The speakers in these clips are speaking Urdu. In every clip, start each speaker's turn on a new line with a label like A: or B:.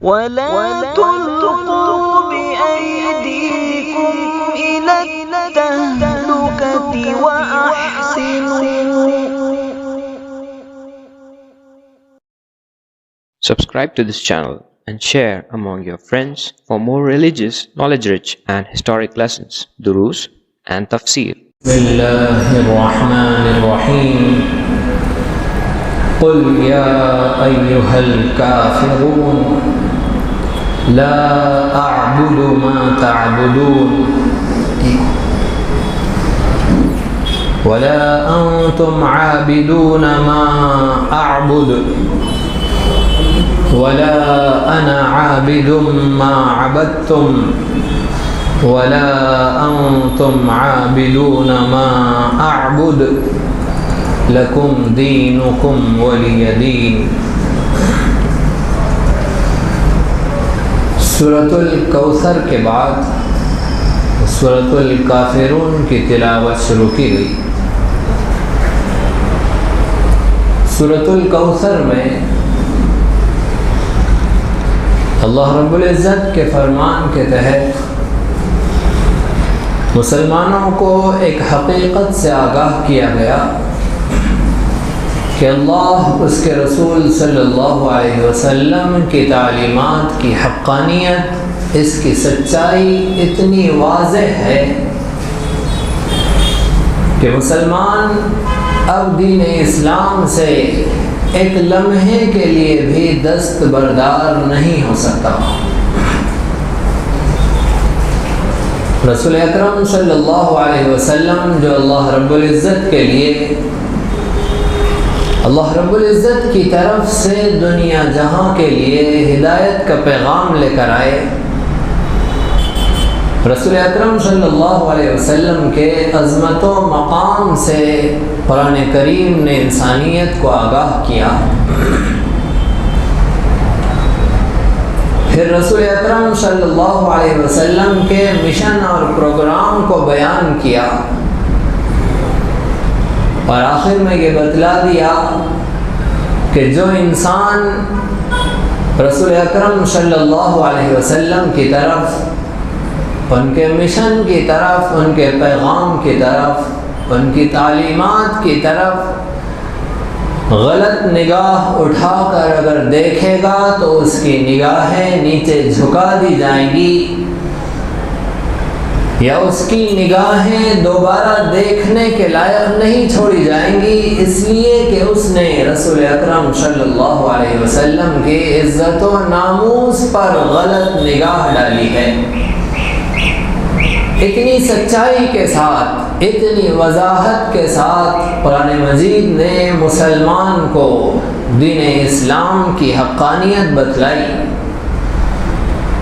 A: ولا تلقوا بأيديكم إلى التهلكة وأحسنوا.
B: Subscribe to this channel and share among your friends for more religious, knowledge-rich and historic lessons, durus and tafsir.
C: بسم الله الرحمن الرحيم. قل يا أيها الكافرون لا أعبد ما تعبدون ولا أنتم عابدون ما أعبد ولا أنا عابد ما عبدتم ولا أنتم عابدون ما أعبد لكم دينكم ولي دين. سورۃ الکوثر کے بعد سورۃ الکافرون کی تلاوت شروع کی گئی. سورۃ الکوثر میں اللہ رب العزت کے فرمان کے تحت مسلمانوں کو ایک حقیقت سے آگاہ کیا گیا کہ اللہ اس کے رسول صلی اللہ علیہ وسلم کی تعلیمات کی حقانیت، اس کی سچائی اتنی واضح ہے کہ مسلمان اب دین اسلام سے ایک لمحے کے لیے بھی دستبردار نہیں ہو سکتا. رسول اکرم صلی اللہ علیہ وسلم جو اللہ رب العزت کے لیے اللہ رب العزت کی طرف سے دنیا جہاں کے لیے ہدایت کا پیغام لے کر آئے، رسول اکرم صلی اللہ علیہ وسلم کے عظمت و مقام سے قرآن کریم نے انسانیت کو آگاہ کیا. پھر رسول اکرم صلی اللہ علیہ وسلم کے مشن اور پروگرام کو بیان کیا اور آخر میں یہ بتلا دیا کہ جو انسان رسول اکرم صلی اللہ علیہ وسلم کی طرف، ان کے مشن کی طرف، ان کے پیغام کی طرف، ان کی تعلیمات کی طرف غلط نگاہ اٹھا کر اگر دیکھے گا تو اس کی نگاہیں نیچے جھکا دی جائیں گی یا اس کی نگاہیں دوبارہ دیکھنے کے لائق نہیں چھوڑی جائیں گی، اس لیے کہ اس نے رسول اکرم صلی اللہ علیہ وسلم کی عزت و ناموس پر غلط نگاہ ڈالی ہے. اتنی سچائی کے ساتھ، اتنی وضاحت کے ساتھ قرآن مجید نے مسلمان کو دین اسلام کی حقانیت بتلائی.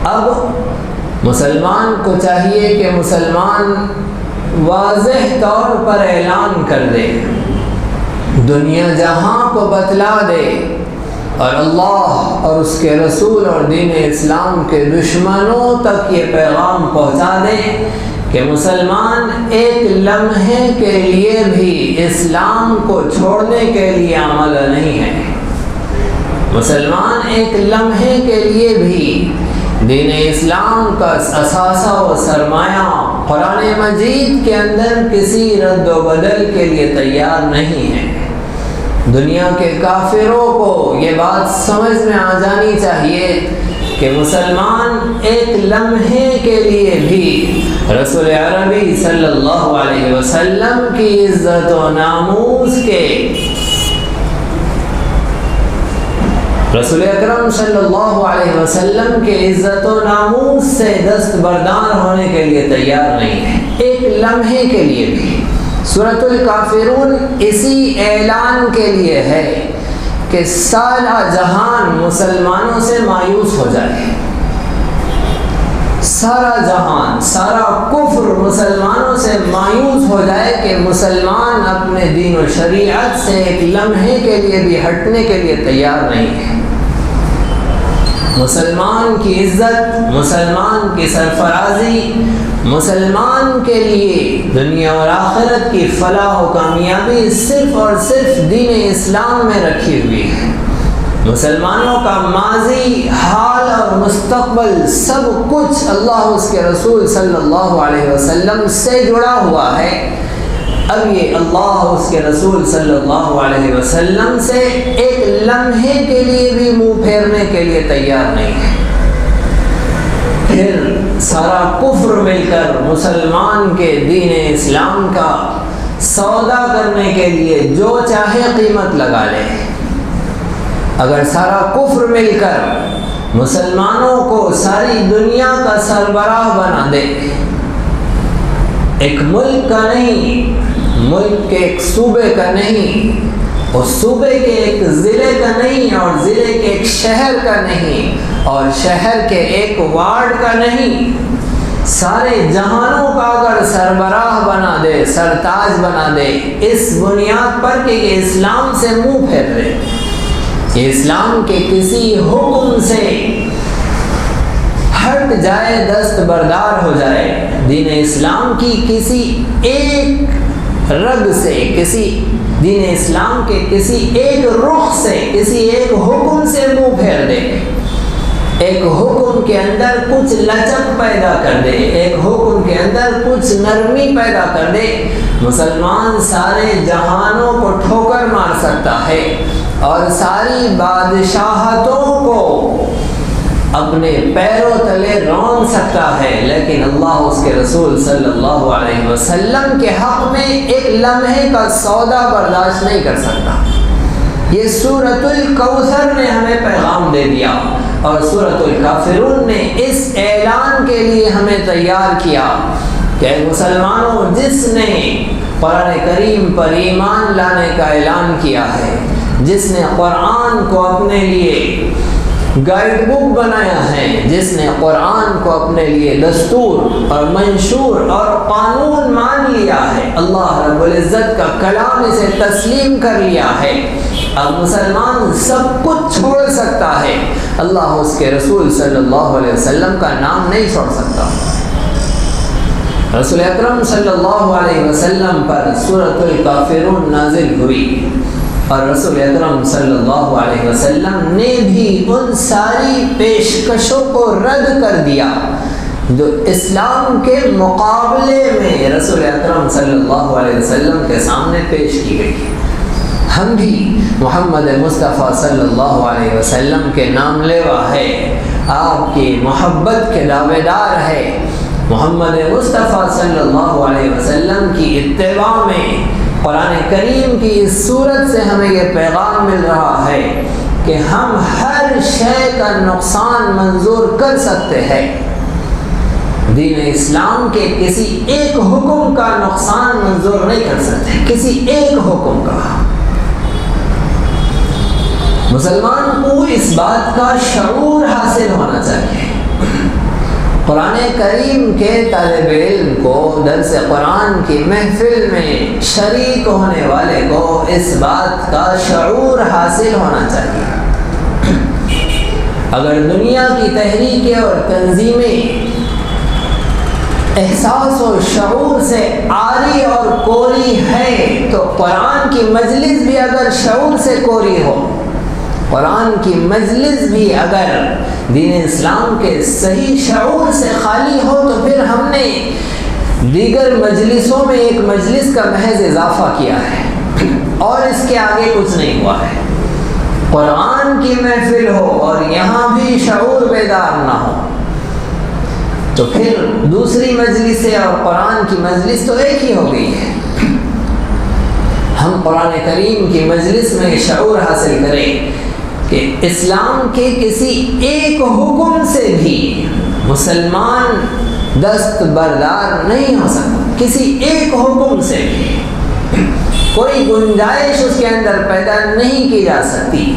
C: اب مسلمان کو چاہیے کہ مسلمان واضح طور پر اعلان کر دے، دنیا جہاں کو بتلا دے اور اللہ اور اس کے رسول اور دین اسلام کے دشمنوں تک یہ پیغام پہنچا دے کہ مسلمان ایک لمحے کے لیے بھی اسلام کو چھوڑنے کے لیے آمادہ نہیں ہے. مسلمان ایک لمحے کے لیے بھی دین اسلام کا اثاثہ و سرمایہ قرآن مجید کے اندر کسی رد و بدل کے لیے تیار نہیں ہے. دنیا کے کافروں کو یہ بات سمجھ میں آ جانی چاہیے کہ مسلمان ایک لمحے کے لیے بھی رسول عربی صلی اللہ علیہ وسلم کی عزت و ناموس کے، رسول اکرم صلی اللہ علیہ وسلم کے عزت و ناموس سے دستبردار ہونے کے لیے تیار نہیں ہے، ایک لمحے کے لیے بھی. سورۃ الکافرون اسی اعلان کے لیے ہے کہ سارا جہان مسلمانوں سے مایوس ہو جائے، سارا جہان، سارا کفر مسلمانوں سے مایوس ہو جائے کہ مسلمان اپنے دین و شریعت سے ایک لمحے کے لیے بھی ہٹنے کے لیے تیار نہیں ہے. مسلمان کی عزت، مسلمان کی سرفرازی، مسلمان کے لیے دنیا اور آخرت کی فلاح و کامیابی صرف اور صرف دین اسلام میں رکھی ہوئی ہے. مسلمانوں کا ماضی، حال اور مستقبل سب کچھ اللہ اس کے رسول صلی اللہ علیہ وسلم سے جڑا ہوا ہے۔ اب یہ اللہ اس کے رسول صلی اللہ علیہ وسلم سے ایک لمحے کے لیے بھی منہ پھیرنے کے لیے تیار نہیں ہے۔ پھر سارا کفر مل کر مسلمان کے دین اسلام کا سودا کرنے کے لیے جو چاہے قیمت لگا لے۔ اگر سارا کفر مل کر مسلمانوں کو ساری دنیا کا سربراہ بنا دے، ایک ملک کا نہیں، ملک کے ایک صوبے کا نہیں، اور صوبے کے ایک ضلع کا نہیں، اور ضلع کے ایک شہر کا نہیں، اور شہر کے ایک وارڈ کا نہیں، سارے جہانوں کا اگر سربراہ بنا دے، سرتاج بنا دے، اس بنیاد پر کہ یہ اسلام سے منہ پھیر لے، یہ اسلام کے کسی حکم سے ہٹ جائے، دست بردار ہو جائے، دین اسلام کی کسی ایک رگ سے، کسی دین اسلام کے کسی ایک رخ سے، کسی ایک حکم سے منہ پھیر دے، ایک حکم کے اندر کچھ لچک پیدا کر دے، ایک حکم کے اندر کچھ نرمی پیدا کر دے، مسلمان سارے جہانوں کو ٹھوکر مار سکتا ہے اور ساری بادشاہتوں کو اپنے پیروں تلے رون سکتا ہے، لیکن اللہ اس کے رسول صلی اللہ علیہ وسلم کے حق میں ایک لمحے کا سودا برداشت نہیں کر سکتا۔ یہ سورۃ الکوثر نے ہمیں پیغام دے دیا، اور سورۃ الکافرون نے اس اعلان کے لیے ہمیں تیار کیا کہ مسلمانوں، جس نے قرآن کریم پر ایمان لانے کا اعلان کیا ہے، جس نے قرآن کو اپنے لیے گائیڈ بک بنایا ہے، جس نے قرآن کو اپنے لیے دستور اور منشور اور قانون مان لیا ہے، اللہ رب العزت کا کلام اسے تسلیم کر لیا ہے، اب مسلمان سب کچھ چھوڑ سکتا ہے، اللہ اس کے رسول صلی اللہ علیہ وسلم کا نام نہیں چھوڑ سکتا۔ رسول اکرم صلی اللہ علیہ وسلم پر سورۃ الکافرون نازل ہوئی، اور رسول اکرم صلی اللہ علیہ وسلم نے بھی ان ساری پیشکشوں کو رد کر دیا جو اسلام کے مقابلے میں رسول اکرم صلی اللہ علیہ وسلم کے سامنے پیش کی گئی۔ ہم بھی محمد مصطفیٰ صلی اللہ علیہ وسلم کے نام لیوا ہے، آپ کی محبت کے دعوے دار ہے، محمد مصطفیٰ صلی اللہ علیہ وسلم کی اتباع میں قرآن کریم کی اس صورت سے ہمیں یہ پیغام مل رہا ہے کہ ہم ہر شے کا نقصان منظور کر سکتے ہیں، دین اسلام کے کسی ایک حکم کا نقصان منظور نہیں کر سکتے، کسی ایک حکم کا۔ مسلمان کو اس بات کا شعور حاصل ہونا چاہیے، قرآن کریم کے طالب علم کو، درس قرآن کی محفل میں شریک ہونے والے کو اس بات کا شعور حاصل ہونا چاہیے۔ اگر دنیا کی تحریکیں اور تنظیمیں احساس و شعور سے عاری اور کوری ہے، تو قرآن کی مجلس بھی اگر شعور سے کوری ہو، قرآن کی مجلس بھی اگر دین اسلام کے صحیح شعور سے خالی ہو، تو پھر ہم نے دیگر مجلسوں میں ایک مجلس کا محض اضافہ کیا ہے اور اس کے آگے کچھ نہیں ہوا ہے۔ قرآن کی محفل ہو اور یہاں بھی شعور بیدار نہ ہو، تو پھر دوسری مجلسیں اور قرآن کی مجلس تو ایک ہی ہو گئی ہے۔ ہم قرآن کریم کی مجلس میں شعور حاصل کریں کہ اسلام کے کسی ایک حکم سے بھی مسلمان دست بردار نہیں ہو سکتا، کسی ایک حکم سے بھی کوئی گنجائش اس کے اندر پیدا نہیں کی جا سکتی۔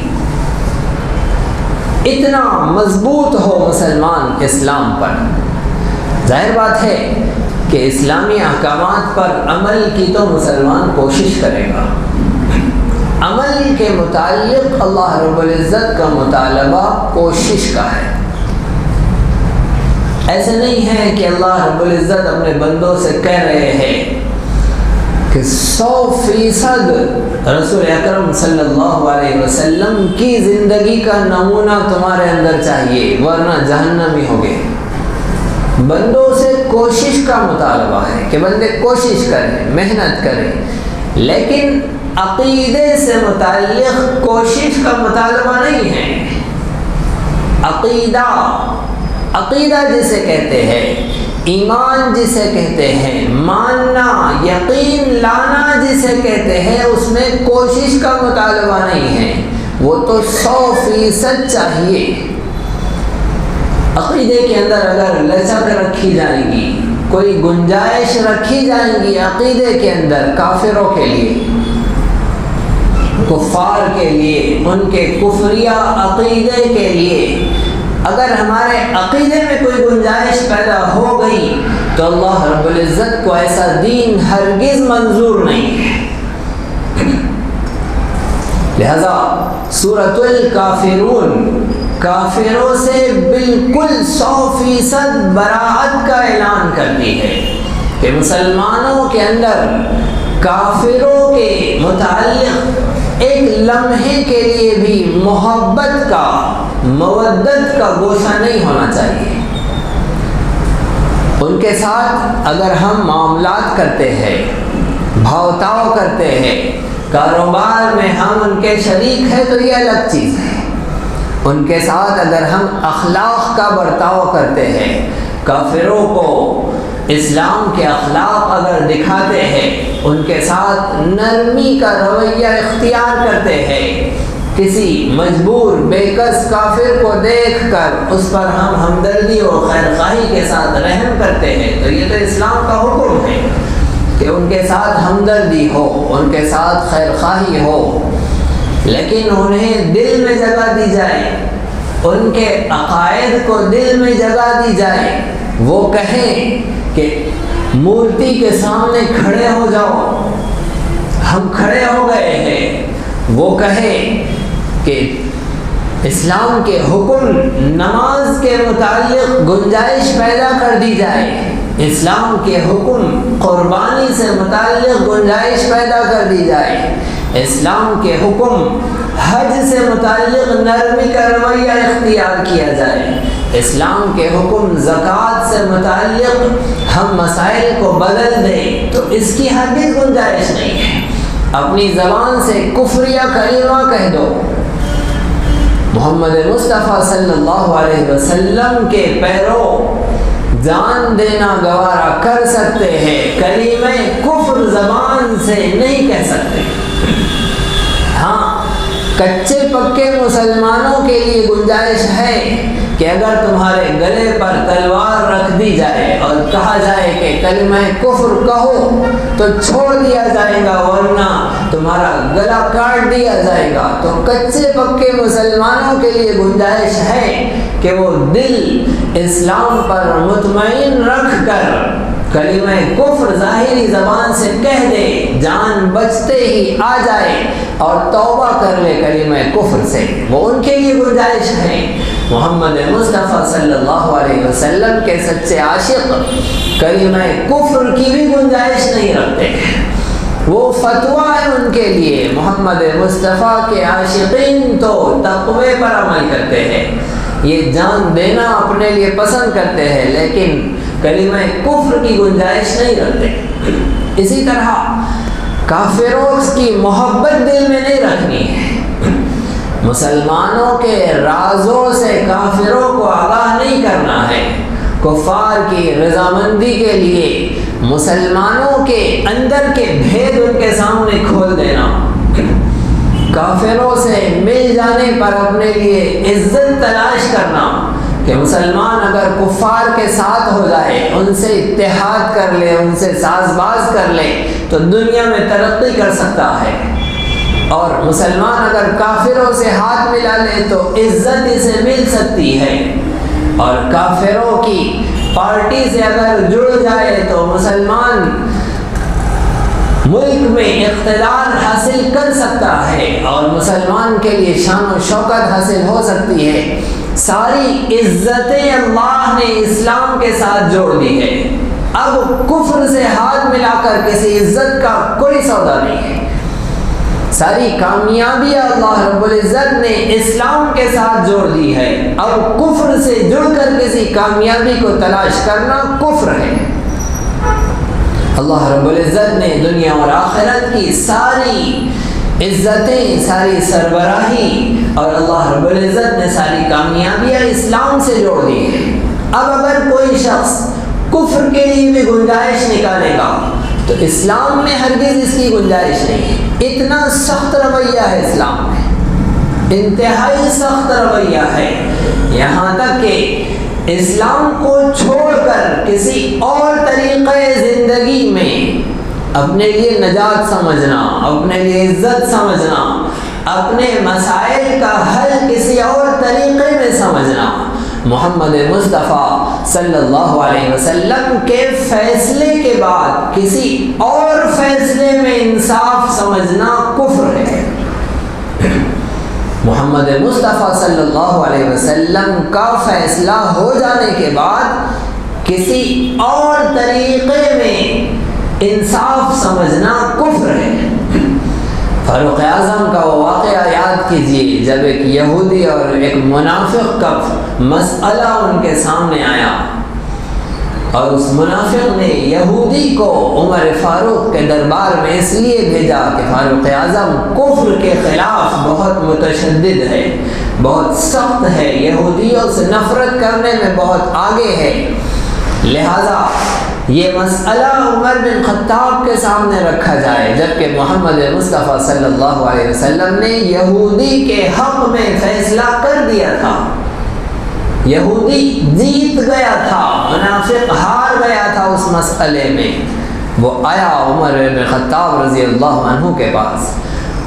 C: اتنا مضبوط ہو مسلمان اسلام پر، ظاہر بات ہے کہ اسلامی احکامات پر عمل کی تو مسلمان کوشش کرے گا، عمل کے متعلق اللہ رب العزت کا مطالبہ کوشش کا ہے۔ ایسے نہیں ہے کہ اللہ رب العزت اپنے بندوں سے کہہ رہے ہیں کہ 100% رسول اکرم صلی اللہ علیہ وسلم کی زندگی کا نمونہ تمہارے اندر چاہیے، ورنہ جہنمی ہوگے۔ بندوں سے کوشش کا مطالبہ ہے کہ بندے کوشش کریں، محنت کریں، لیکن عقیدے سے متعلق کوشش کا مطالبہ نہیں ہے۔ عقیدہ جسے کہتے ہیں، ایمان جسے کہتے ہیں، ماننا، یقین لانا جسے کہتے ہیں، اس میں کوشش کا مطالبہ نہیں ہے، وہ تو 100% چاہیے۔ عقیدے کے اندر اگر لچک رکھی جائے گی، کوئی گنجائش رکھی جائے گی عقیدے کے اندر کافروں کے لیے، کفار کے لیے، ان کے کفریہ عقیدے کے لیے، اگر ہمارے عقیدے میں کوئی گنجائش پیدا ہو گئی تو اللہ رب العزت کو ایسا دین ہرگز منظور نہیں ہے۔ لہذا سورۃ الکافرون کافروں سے بالکل 100% براءت کا اعلان کرتی ہے کہ مسلمانوں کے اندر کافروں کے متعلق ایک لمحے کے لیے بھی محبت کا، مودت کا گوشہ نہیں ہونا چاہیے۔ ان کے ساتھ اگر ہم معاملات کرتے ہیں، بھاؤ تاؤ کرتے ہیں، کاروبار میں ہم ان کے شریک ہیں تو یہ الگ چیز ہے۔ ان کے ساتھ اگر ہم اخلاق کا برتاؤ کرتے ہیں، کافروں کو اسلام کے اخلاق اگر دکھاتے ہیں، ان کے ساتھ نرمی کا رویہ اختیار کرتے ہیں، کسی مجبور بے کس کافر کو دیکھ کر اس پر ہم ہمدردی اور خیرخواہی کے ساتھ رحم کرتے ہیں، تو یہ تو اسلام کا حکم ہے کہ ان کے ساتھ ہمدردی ہو، ان کے ساتھ خیرخواہی ہو، لیکن انہیں دل میں جگہ دی جائے، ان کے عقائد کو دل میں جگہ دی جائے۔ وہ کہیں کہ مورتی کے سامنے کھڑے ہو جاؤ، ہم کھڑے ہو گئے ہیں۔ وہ کہے کہ اسلام کے حکم نماز کے متعلق گنجائش پیدا کر دی جائے، اسلام کے حکم قربانی سے متعلق گنجائش پیدا کر دی جائے، اسلام کے حکم حج سے متعلق نرمی کا رویہ اختیار کیا جائے، اسلام کے حکم زکوٰۃ سے متعلق ہم مسائل کو بدل دیں، تو اس کی ہرگز گنجائش نہیں ہے۔ اپنی زبان سے کفریہ کلمہ کہہ دو، محمد مصطفیٰ صلی اللہ علیہ وسلم کے پیرو جان دینا گوارا کر سکتے ہیں، کلمہ کفر زبان سے نہیں کہہ سکتے۔ ہاں، کچے پکے مسلمانوں کے لیے گنجائش ہے کہ اگر تمہارے گلے پر تلوار رکھ دی جائے اور کہا جائے کہ کلمہ کفر کہو تو چھوڑ دیا جائے گا، ورنہ تمہارا گلا کاٹ دیا جائے گا، تو کچے پکے مسلمانوں کے لیے گنجائش ہے کہ وہ دل اسلام پر مطمئن رکھ کر کلمہ کفر ظاہری زبان سے کہہ دے، جان بچتے ہی آ جائے اور توبہ کر لے کلمہ کفر سے، وہ ان کے لیے گنجائش ہے۔ محمد مصطفیٰ صلی اللہ علیہ وسلم کے سچے عاشق کلمہ کفر کی بھی گنجائش نہیں رکھتے، وہ فتویٰ ہے ان کے لیے۔ محمد مصطفیٰ کے عاشقین تو تقوی پر عمل کرتے ہیں، یہ جان دینا اپنے لیے پسند کرتے ہیں، لیکن کلمہ کفر کی گنجائش نہیں رکھتے۔ اسی طرح کافروں کی محبت دل میں نہیں رکھنی ہے، مسلمانوں کے رازوں سے کافروں کو آگاہ نہیں کرنا ہے، کفار کی رضامندی کے لیے مسلمانوں کے اندر کے بھید ان کے سامنے کھول دینا، کافروں سے مل جانے پر اپنے لیے عزت تلاش کرنا کہ مسلمان اگر کفار کے ساتھ ہو جائے، ان سے اتحاد کر لے، ان سے ساز باز کر لے تو دنیا میں ترقی کر سکتا ہے، اور مسلمان اگر کافروں سے ہاتھ ملا لے تو عزت اسے مل سکتی ہے، اور کافروں کی پارٹی سے اگر جڑ جائے تو مسلمان ملک میں اقتدار حاصل کر سکتا ہے اور مسلمان کے لیے شان و شوکت حاصل ہو سکتی ہے۔ ساری عزتیں اللہ نے اسلام کے ساتھ جوڑ دی ہے۔ اب کفر سے ہاتھ ملا کر کسی عزت کا کوئی سودا نہیں ہے۔ ساری کامیابی اللہ رب العزت نے اسلام کے ساتھ جوڑ دی ہے، اب کفر سے جڑ کر کسی کامیابی کو تلاش کرنا کفر ہے۔ اللہ رب العزت نے دنیا اور آخرت کی ساری عزتیں، ساری سربراہی اور اللہ رب العزت نے ساری کامیابیاں اسلام سے جوڑ دی ہیں۔ اب اگر کوئی شخص کفر کے لیے بھی گنجائش نکالے گا تو اسلام میں ہرگز اس کی گنجائش نہیں ہے۔ اتنا سخت رویہ ہے اسلام میں، انتہائی سخت رویہ ہے، یہاں تک کہ اسلام کو چھوڑ کر کسی اور طریقے زندگی میں اپنے لیے نجات سمجھنا، اپنے لیے عزت سمجھنا، اپنے مسائل کا حل کسی اور طریقے میں سمجھنا، محمد مصطفیٰ صلی اللہ علیہ وسلم کے فیصلے کے بعد کسی اور فیصلے میں انصاف سمجھنا کفر ہے۔ محمد مصطفیٰ صلی اللہ علیہ وسلم کا فیصلہ ہو جانے کے بعد کسی اور طریقے میں انصاف سمجھنا کفر ہے۔ فاروق اعظم کا وہ واقعہ یاد کیجیے جب ایک یہودی اور ایک منافق کا مسئلہ ان کے سامنے آیا اور اس منافق نے یہودی کو عمر فاروق کے دربار میں اس لیے بھیجا کہ فاروق اعظم کفر کے خلاف بہت متشدد ہے، بہت سخت ہے، یہودیوں سے نفرت کرنے میں بہت آگے ہے، لہذا یہ مسئلہ عمر بن خطاب کے سامنے رکھا جائے، جبکہ محمد مصطفیٰ صلی اللہ علیہ وسلم نے یہودی کے حق میں فیصلہ کر دیا تھا، یہودی جیت گیا تھا، منافق ہار گیا تھا اس مسئلے میں۔ وہ آیا عمر بن خطاب رضی اللہ عنہ کے پاس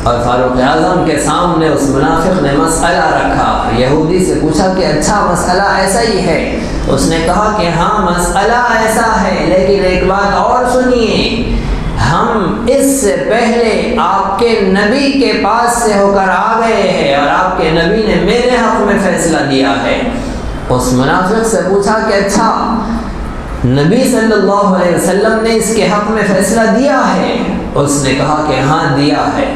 C: اور فاروق اعظم کے سامنے اس منافق نے مسئلہ رکھا، یہودی سے پوچھا کہ اچھا مسئلہ ایسا ہی ہے؟ اس نے کہا کہ ہاں مسئلہ ایسا ہے، لیکن ایک بات اور سنیے، ہم اس سے پہلے آپ کے نبی کے پاس سے ہو کر آ گئے ہیں اور آپ کے نبی نے میرے حق میں فیصلہ دیا ہے۔ اس منافق سے پوچھا کہ اچھا نبی صلی اللہ علیہ وسلم نے اس کے حق میں فیصلہ دیا ہے؟ اس نے کہا کہ ہاں دیا ہے۔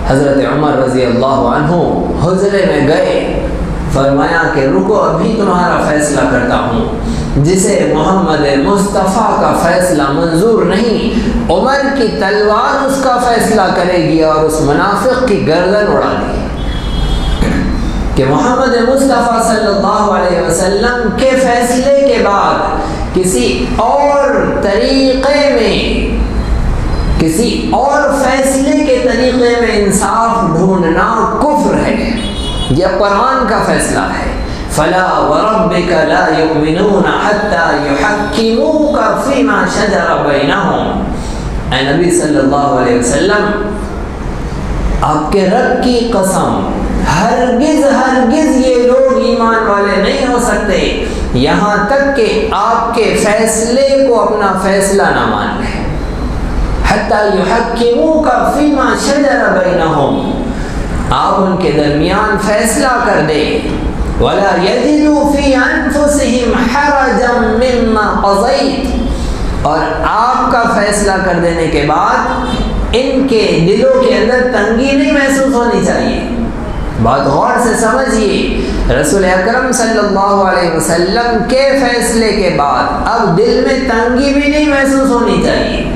C: حضرت عمر رضی اللہ عنہ حجرے میں گئے، فرمایا کہ رکو ابھی تمہارا فیصلہ کرتا ہوں۔ جسے محمد مصطفیٰ کا فیصلہ منظور نہیں، عمر کی تلوار اس کا فیصلہ کرے گی اور اس منافق کی گردن اڑا دی کہ محمد مصطفیٰ صلی اللہ علیہ وسلم کے فیصلے کے بعد کسی اور طریقے میں، کسی اور فیصلے کے طریقے میں انصاف ڈھونڈنا کفر ہے۔ یہ قرآن کا فیصلہ ہے، فلا وربک لا یؤمنون حتی یحکموک فیما شجر بینہم۔ اے نبی صلی اللہ علیہ وسلم، آپ کے رب کی قسم، ہرگز ہرگز یہ لوگ ایمان والے نہیں ہو سکتے یہاں تک کہ آپ کے فیصلے کو اپنا فیصلہ نہ مان لیں۔ حتی یحکموک فیما شجر بینہم، آپ ان کے درمیان فیصلہ کر دیں، وَلَا يَجِدُوا فِي أَنفُسِهِمْ حَرَجًا مِّمَّا قَضَيْتَ، اور آپ کا فیصلہ کر دینے کے بعد ان کے دلوں کے اندر تنگی نہیں محسوس ہونی چاہیے۔ بات غور سے سمجھیے، رسول اکرم صلی اللہ علیہ وسلم کے فیصلے کے بعد اب دل میں تنگی بھی نہیں محسوس ہونی چاہیے۔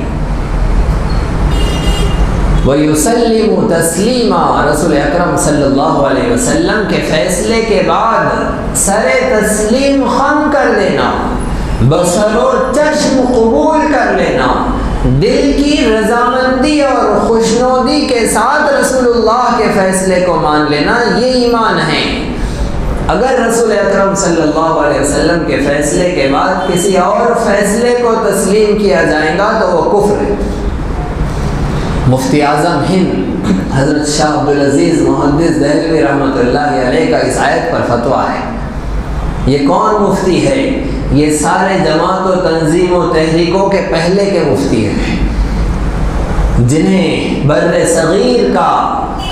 C: وَيُسَلِّمُ تَسْلِيمًا، رسول اکرم صلی اللہ علیہ وسلم کے فیصلے کے بعد سر تسلیم خم کر دینا، بصر و چشم قبول کر لینا، دل کی رضامندی اور خوشنودی کے ساتھ رسول اللہ کے فیصلے کو مان لینا، یہ ایمان ہے۔ اگر رسول اکرم صلی اللہ علیہ وسلم کے فیصلے کے بعد کسی اور فیصلے کو تسلیم کیا جائے گا تو وہ کفر ہے۔ مفتی اعظم ہند حضرت شاہ عبدالعزیز محدث دہلوی رحمۃ اللہ علیہ کا اس آیت پر فتویٰ ہے۔ یہ کون مفتی ہے؟ یہ سارے جماعت و تنظیم و تحریکوں کے پہلے کے مفتی ہیں، جنہیں بر صغیر کا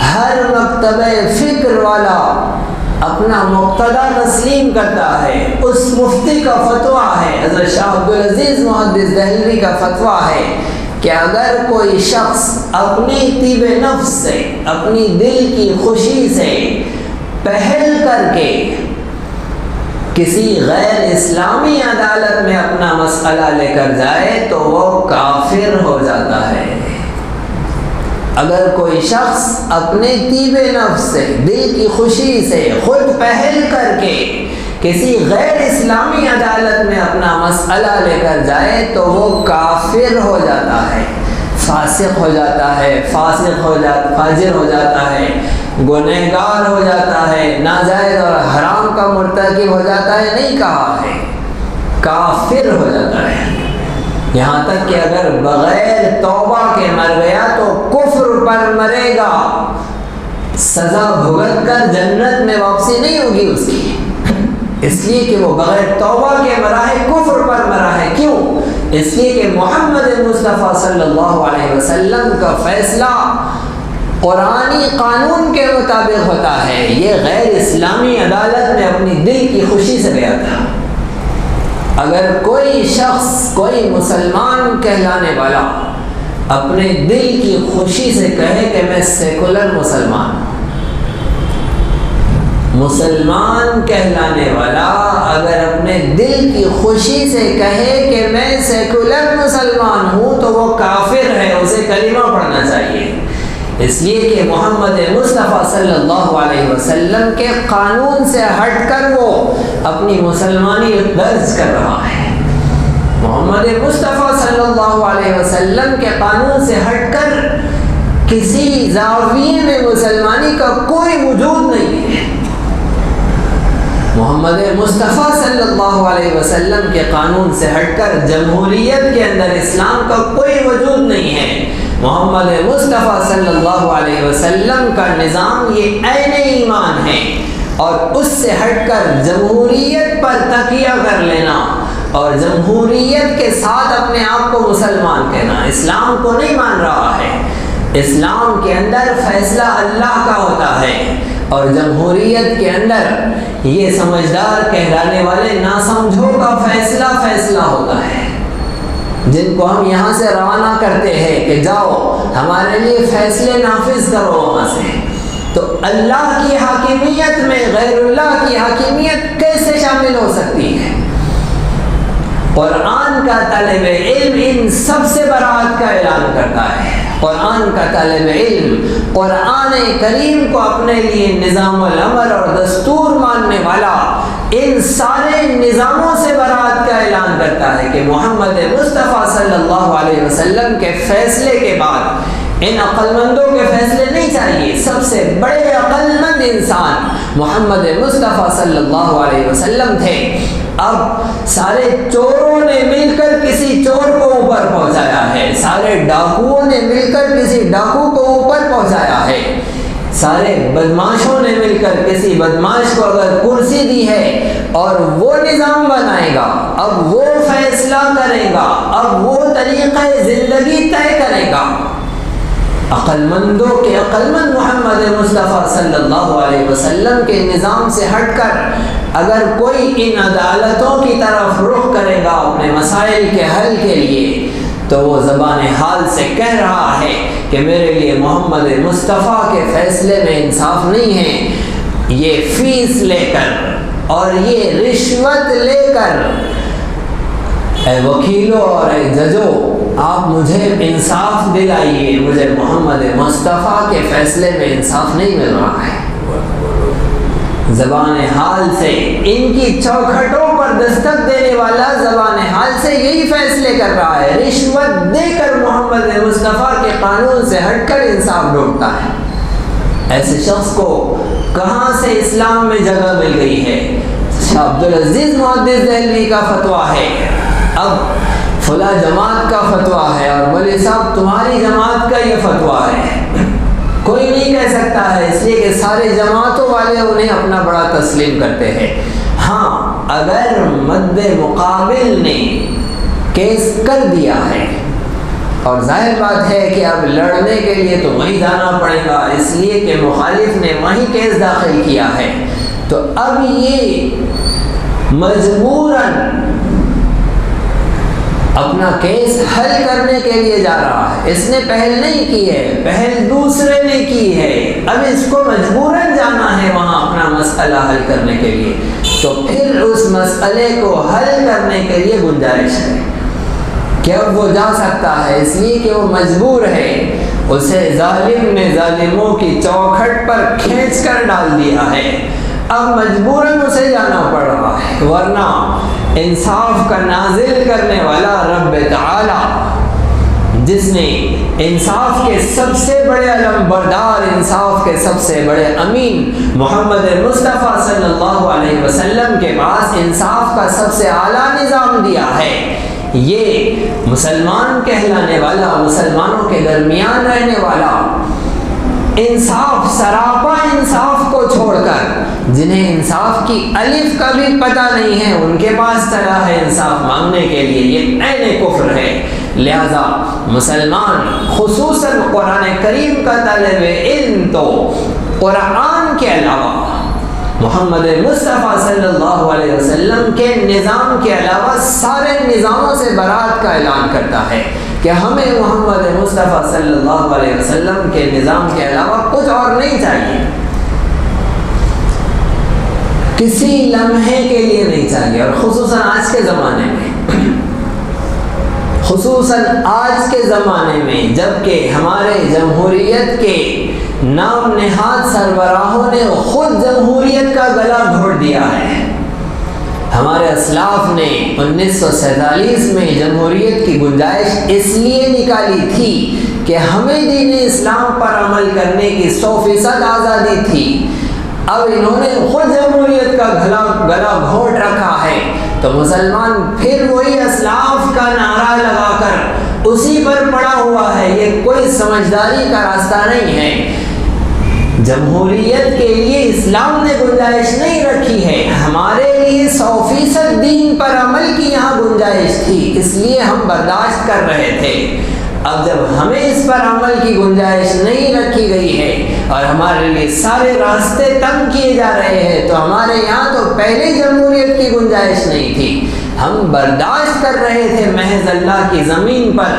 C: ہر مکتبہ فکر والا اپنا مقتدا تسلیم کرتا ہے، اس مفتی کا فتویٰ ہے، حضرت شاہ عبدالعزیز محدث دہلوی کا فتویٰ ہے کہ اگر کوئی شخص اپنی طیب نفس سے، اپنی دل کی خوشی سے پہل کر کے کسی غیر اسلامی عدالت میں اپنا مسئلہ لے کر جائے تو وہ کافر ہو جاتا ہے۔ اگر کوئی شخص اپنے طیب نفس سے، دل کی خوشی سے خود پہل کر کے کسی غیر اسلامی عدالت میں اپنا مسئلہ لے کر جائے تو وہ کافر ہو جاتا ہے، فاسق ہو جاتا ہے، فاجر ہو جاتا ہے، گنہگار ہو جاتا ہے، ناجائز اور حرام کا مرتکب ہو جاتا ہے، نہیں کہا ہے، کافر ہو جاتا ہے۔ یہاں تک کہ اگر بغیر توبہ کے مر گیا تو کفر پر مرے گا، سزا بھگت کر جنت میں واپسی نہیں ہوگی اس کی، اس لیے کہ وہ بغیر توبہ کے مرا ہے، کفر پر مرا ہے۔ کیوں؟ اس لیے کہ محمد مصطفیٰ صلی اللہ علیہ وسلم کا فیصلہ قرآنی قانون کے مطابق ہوتا ہے، یہ غیر اسلامی عدالت میں اپنی دل کی خوشی سے گیا تھا۔ اگر کوئی شخص، کوئی مسلمان کہلانے والا اپنے دل کی خوشی سے کہے کہ میں سیکولر مسلمان ہوں، مسلمان کہلانے والا اگر اپنے دل کی خوشی سے کہے کہ میں سیکولر مسلمان ہوں تو وہ کافر ہے، اسے کلمہ پڑھنا چاہیے، اس لیے کہ محمد مصطفیٰ صلی اللہ علیہ وسلم کے قانون سے ہٹ کر وہ اپنی مسلمانی درج کر رہا ہے۔ محمد مصطفیٰ صلی اللہ علیہ وسلم کے قانون سے ہٹ کر کسی زاویے میں مسلمانی کا کوئی وجود نہیں ہے۔ محمد مصطفیٰ صلی اللہ علیہ وسلم کے قانون سے ہٹ کر جمہوریت کے اندر اسلام کا کوئی وجود نہیں ہے۔ محمد مصطفیٰ صلی اللہ علیہ وسلم کا نظام یہ عین ایمان ہے، اور اس سے ہٹ کر جمہوریت پر تکیہ کر لینا اور جمہوریت کے ساتھ اپنے آپ کو مسلمان کہنا اسلام کو نہیں مان رہا ہے۔ اسلام کے اندر فیصلہ اللہ کا ہوتا ہے، اور جمہوریت کے اندر یہ سمجھدار کہلانے والے ناسمجھوں کا فیصلہ ہوتا ہے، جن کو ہم یہاں سے روانہ کرتے ہیں کہ جاؤ ہمارے لیے فیصلے نافذ کرو وہاں سے۔ تو اللہ کی حاکمیت میں غیر اللہ کی حاکمیت کیسے شامل ہو سکتی ہے؟ قرآن کا طالب علم ان سب سے برات کا اعلان کرتا ہے۔ قرآن کا طالب علم قرآن کریم کو اپنے لیے نظام العمل اور دستور ماننے والا ان سارے نظاموں سے برات کا اعلان کرتا ہے کہ محمد مصطفیٰ صلی اللہ علیہ وسلم کے فیصلے کے بعد ان عقل مندوں کے فیصلے نہیں چاہیے۔ سب سے بڑے عقل مند انسان محمد مصطفیٰ صلی اللہ علیہ وسلم تھے۔ اب سارے چوروں نے مل کر کسی چور کو اوپر پہنچایا ہے، سارے ڈاکوؤں نے مل کر کسی ڈاکو کو اوپر پہنچایا ہے، سارے بدماشوں نے مل کر کسی بدماش کو اگر کرسی دی ہے اور وہ نظام بنائے گا، اب وہ فیصلہ کرے گا، اب وہ طریقہ زندگی طے کرے گا۔ عقل مندوں کے عقل مند محمد مصطفیٰ صلی اللہ علیہ وسلم کے نظام سے ہٹ کر اگر کوئی ان عدالتوں کی طرف رخ کرے گا اپنے مسائل کے حل کے لیے، تو وہ زبان حال سے کہہ رہا ہے کہ میرے لیے محمد مصطفیٰ کے فیصلے میں انصاف نہیں ہے۔ یہ فیس لے کر اور یہ رشوت لے کر، اے وکیلوں اور اے ججوں، آپ مجھے انصاف دلائیے، مجھے محمد مصطفیٰ کے فیصلے میں انصاف نہیں مل رہا ہے۔ زبان حال سے ان کی چوکھٹوں پر دستک دینے والا زبان حال سے یہی فیصلے کر رہا ہے، رشوت دے کر محمد مصطفیٰ کے قانون سے ہٹ کر انصاف ڈھونڈتا ہے۔ ایسے شخص کو کہاں سے اسلام میں جگہ مل گئی ہے؟ شاہ عبدالعزیز محدث دہلوی کا فتویٰ ہے، اب فلاں جماعت کا فتویٰ ہے، اور مولوی صاحب تمہاری جماعت کا یہ فتویٰ ہے۔ کوئی نہیں کہہ سکتا ہے، اس لیے کہ سارے جماعتوں والے انہیں اپنا بڑا تسلیم کرتے ہیں۔ ہاں، اگر مد مقابل نے کیس کر دیا ہے اور ظاہر بات ہے کہ اب لڑنے کے لیے تو وہیں جانا پڑے گا، اس لیے کہ مخالف نے وہیں کیس داخل کیا ہے، تو اب یہ مجبوراً اپنا کیس حل کرنے کے لیے جا رہا ہے. اس نے پہل نہیں کی ہے، پہل دوسرے نے کی ہے. اب اس کو مجبوراً جانا ہے وہاں اپنا مسئلہ حل کرنے کے لیے. تو پھر اس مسئلے کو حل کرنے کے لیے گنجائش ہے کہ اب وہ جا سکتا ہے، اس لیے کہ وہ مجبور ہے. اسے ظالم نے ظالموں کی چوکھٹ پر کھینچ کر ڈال دیا ہے، اب مجبوراً اسے جانا پڑ رہا ہے. ورنہ انصاف کا نازل کرنے والا رب تعالی، جس نے انصاف کے سب سے بڑے علم بردار، انصاف کے سب سے بڑے امین محمد مصطفیٰ صلی اللہ علیہ وسلم کے پاس انصاف کا سب سے اعلیٰ نظام دیا ہے، یہ مسلمان کہلانے والا، مسلمانوں کے درمیان رہنے والا، انصاف سراپا انصاف کو چھوڑ کر جنہیں انصاف کی الف کا بھی پتہ نہیں ہے ان کے پاس چلا ہے انصاف مانگنے کے لیے، یہ عین کفر ہے. لہذا مسلمان خصوصاً قرآن کریم کا طالب علم تو قرآن کے علاوہ محمد مصطفیٰ صلی اللہ علیہ وسلم کے نظام کے علاوہ سارے نظاموں سے برات کا اعلان کرتا ہے کہ ہمیں محمد مصطفیٰ صلی اللہ علیہ وسلم کے نظام کے علاوہ کچھ اور نہیں چاہیے، کسی لمحے کے لیے نہیں چاہیے. اور خصوصاً آج کے زمانے میں، جبکہ ہمارے جمہوریت کے نام نہاد سربراہوں نے خود جمہوریت کا گلا گھونٹ دیا ہے. ہمارے اسلاف نے 1947 میں جمہوریت کی گنجائش اس لیے نکالی تھی کہ ہمیں دین اسلام پر عمل کرنے کی 100% آزادی تھی. اب انہوں نے خود جمہوریت کا گلا گھونٹ رکھا ہے، تو مسلمان پھر وہی اسلاف کا نعرہ لگا کر اسی پر پڑا ہوا ہے. یہ کوئی سمجھداری کا راستہ نہیں ہے. جمہوریت کے لیے اسلام نے گنجائش نہیں رکھی ہے، ہمارے لیے 100% دین پر عمل کی یہاں گنجائش تھی، اس لیے ہم برداشت کر رہے تھے. اب جب ہمیں اس پر عمل کی گنجائش نہیں رکھی گئی ہے اور ہمارے لیے سارے راستے تنگ کیے جا رہے ہیں، تو ہمارے یہاں تو پہلے جمہوریت کی گنجائش نہیں تھی. ہم برداشت کر رہے تھے محض اللہ کی زمین پر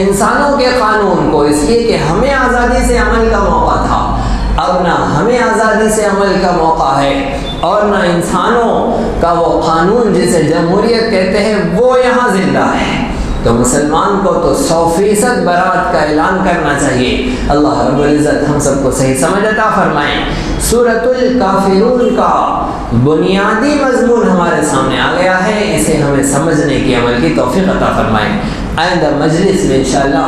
C: انسانوں کے قانون کو، اس لیے کہ ہمیں آزادی سے عمل کا موقع تھا. اب نہ ہمیں آزادی سے عمل کا موقع ہے اور نہ انسانوں کا وہ قانون جسے جمہوریت کہتے ہیں وہ یہاں زندہ ہے. تو مسلمان کو تو 100% برات کا اعلان کرنا چاہیے. اللہ رب العزت ہم سب کو صحیح سمجھ عطا فرمائیں. سورۃ الکافرون کا بنیادی مضمون ہمارے سامنے آ گیا ہے، اسے ہمیں سمجھنے کی عمل کی توفیق عطا فرمائیں. آئندہ مجلس میں انشاءاللہ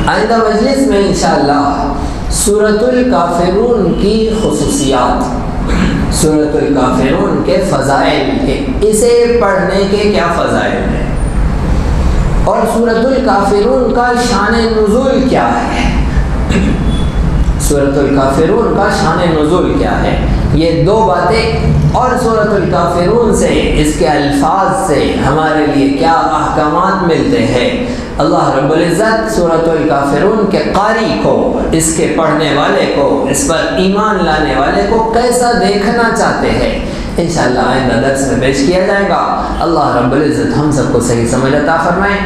C: آئندہ مجلس میں انشاءاللہ سورۃ الکافرون کی خصوصیات، سورۃ الکافرون کے فضائل کے، اسے پڑھنے کے کیا فضائل ہیں اور سورۃ الکافرون کا شان نزول کیا ہے. سورۃ الکافرون کا شان نزول کیا ہے، یہ دو باتیں، اور سورۃ الکافرون سے، اس کے الفاظ سے ہمارے لیے کیا احکامات ملتے ہیں. اللہ رب العزت سورۃ الکافرون کے قاری کو، اس کے پڑھنے والے کو، اس پر ایمان لانے والے کو کیسا دیکھنا چاہتے ہیں، انشاءاللہ آئندہ درس میں پیش کیا جائے گا. اللہ رب العزت ہم سب کو صحیح سمجھ عطا فرمائیں،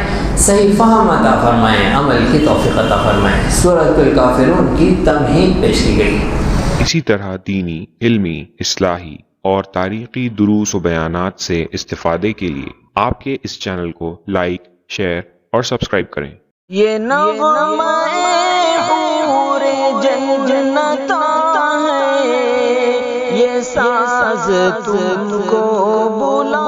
C: صحیح فہم عطا فرمائیں، عمل کی توفیق عطا فرمائیں. سورۃ الکافرون کی تمہید پیش کی گئی.
D: اسی طرح دینی، علمی، اصلاحی اور تاریخی دروس و بیانات سے استفادے کے لیے آپ کے اس چینل کو لائک، شیئر اور سبسکرائب کریں.
A: یہ نغمہ حور جنت ہے، یہ ساز تم کو بلا